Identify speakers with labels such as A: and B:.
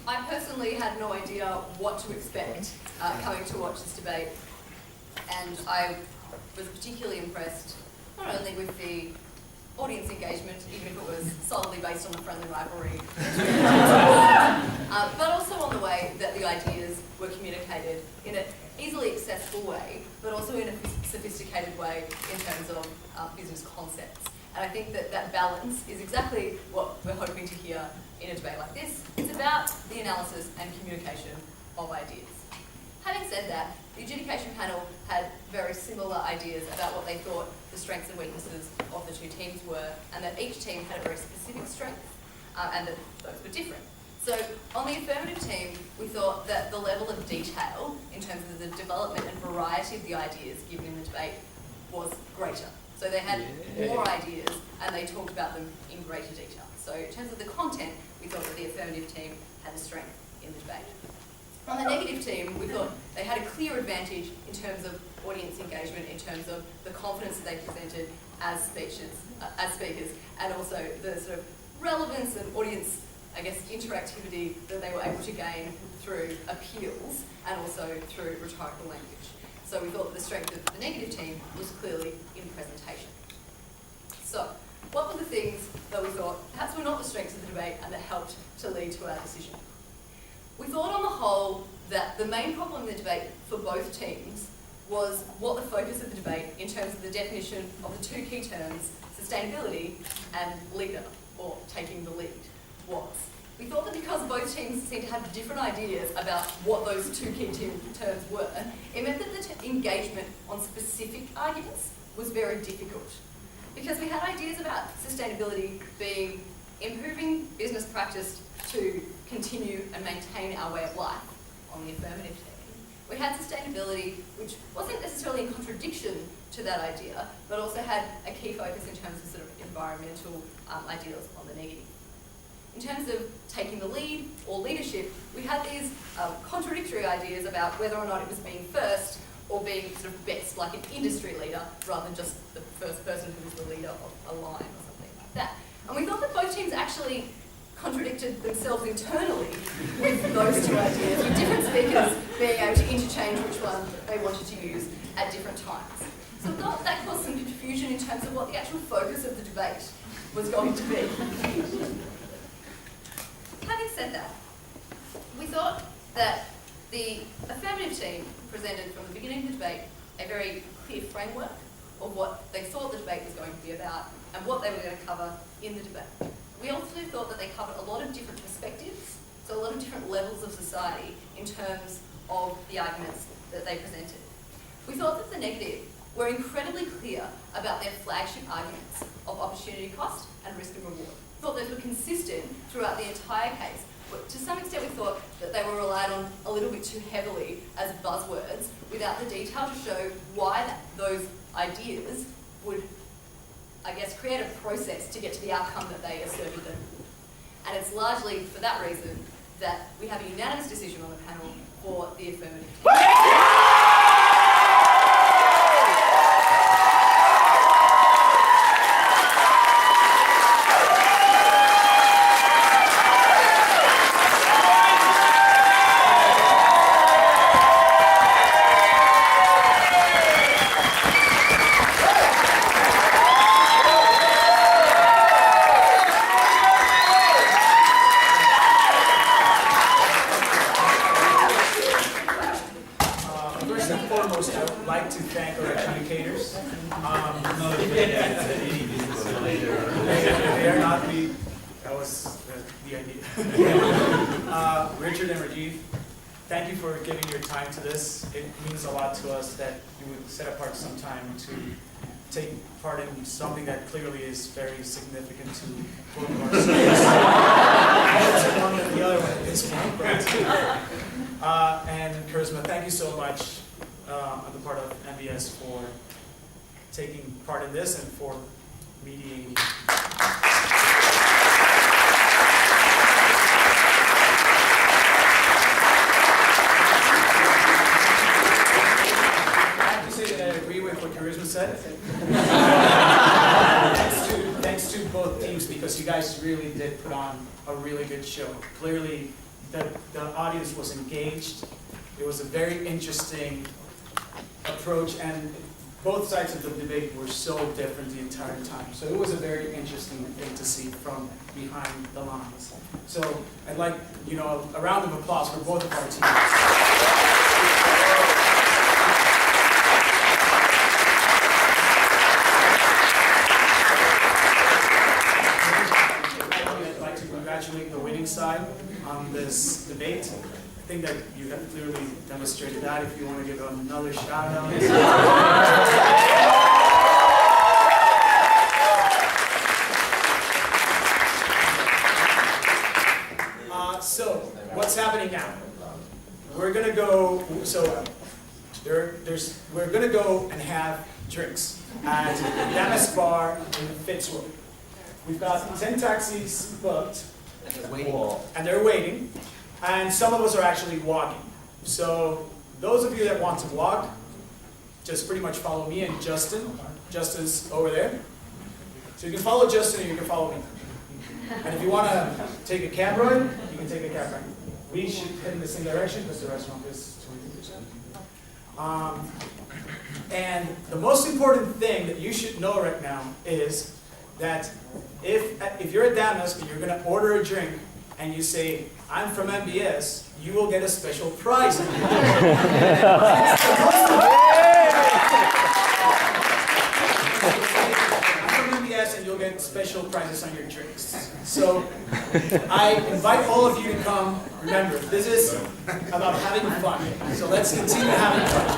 A: I personally had no idea what to expect coming to watch this debate, and I was particularly impressed not only with the audience engagement, even if it was solely based on a friendly rivalry, but also on the way that the ideas were communicated in an easily accessible way, but also in a sophisticated way in terms of business concepts. And I think that that balance is exactly what we're hoping to hear in a debate like this. It's about the analysis and communication of ideas. Having said that, the adjudication panel had very similar ideas about what they thought the strengths and weaknesses of the two teams were, and that each team had a very specific strength, and that those were different. So on the affirmative team, we thought that the level of detail in terms of the development and variety of the ideas given in the debate was greater. So they had more ideas and they talked about them in greater detail. So in terms of the content, we thought that the affirmative team had a strength in the debate. On the negative team, we thought they had a clear advantage in terms of audience engagement, in terms of the confidence that they presented as speakers, and also the sort of relevance and audience, I guess, interactivity that they were able to gain through appeals and also through rhetorical language. So we thought that the strength of the negative team was clearly in presentation. So, what were the things that we thought perhaps were not the strengths of the debate and that helped to lead to our decision? We thought on the whole that the main problem in the debate for both teams was what the focus of the debate in terms of the definition of the two key terms, sustainability and leader, or taking the lead, was. We thought that because both teams seemed to have different ideas about what those two key terms were, it meant that the engagement on specific arguments was very difficult. Because we had ideas about sustainability being improving business practice to continue and maintain our way of life on the affirmative team. We had sustainability, which wasn't necessarily in contradiction to that idea, but also had a key focus in terms of sort of environmental ideals on the negative. In terms of taking the lead or leadership, we had these contradictory ideas about whether or not it was being first or being sort of best, like an industry leader, rather than just the first person who was the leader of a line or something like that. And we thought that both teams actually contradicted themselves internally with those two ideas, with different speakers being able to interchange which one they wanted to use at different times. So we thought that caused some confusion in terms of what the actual focus of the debate was going to be. Having said that, we thought that the affirmative team presented from the beginning of the debate a very clear framework of what they thought the debate was going to be about and what they were going to cover in the debate. We also thought that they covered a lot of different perspectives, so a lot of different levels of society in terms of the arguments that they presented. We thought that the negative were incredibly clear about their flagship arguments of opportunity cost and risk and reward. We thought those were consistent throughout the entire case. But to some extent we thought that they were relied on a little bit too heavily as buzzwords without the detail to show why those ideas would, I guess, create a process to get to the outcome that they asserted them. And it's largely for that reason that we have a unanimous decision on the panel for the affirmative team.
B: Richard and Rajiv, thank you for giving your time to this. It means a lot to us that you would set apart some time to take part in something that clearly is very significant to both of our schools. One or the other one at this point. And Charisma, thank you so much on the part of MBS for taking part in this and for mediating. I agree with what Charisma said. said it. Thanks to both teams, because you guys really did put on a really good show. Clearly, the audience was engaged. It was a very interesting approach, and both sides of the debate were so different the entire time. So it was a very interesting thing to see from behind the lines. So I'd like, a round of applause for both of our teams. I'd like to congratulate the winning side on this debate. I think that you have clearly demonstrated that. If you want to give another shout out. So what's happening now? We're gonna go. We're gonna go and have drinks at Damas Bar in Fitzroy. We've got 10 taxis booked, and they're waiting. And some of us are actually walking. So those of you that want to walk, just pretty much follow me and Justin. Justin's over there. So you can follow Justin or you can follow me. And if you want to take a cab ride, you can take a cab ride. We should head in the same direction because the restaurant is 22%. And the most important thing that you should know right now is that if you're at Damas and you're going to order a drink and you say, "I'm from MBS," you will get a special prize. I'm from MBS and you'll get special prizes on your drinks. So I invite all of you to come. Remember, this is about having fun. So let's continue having fun.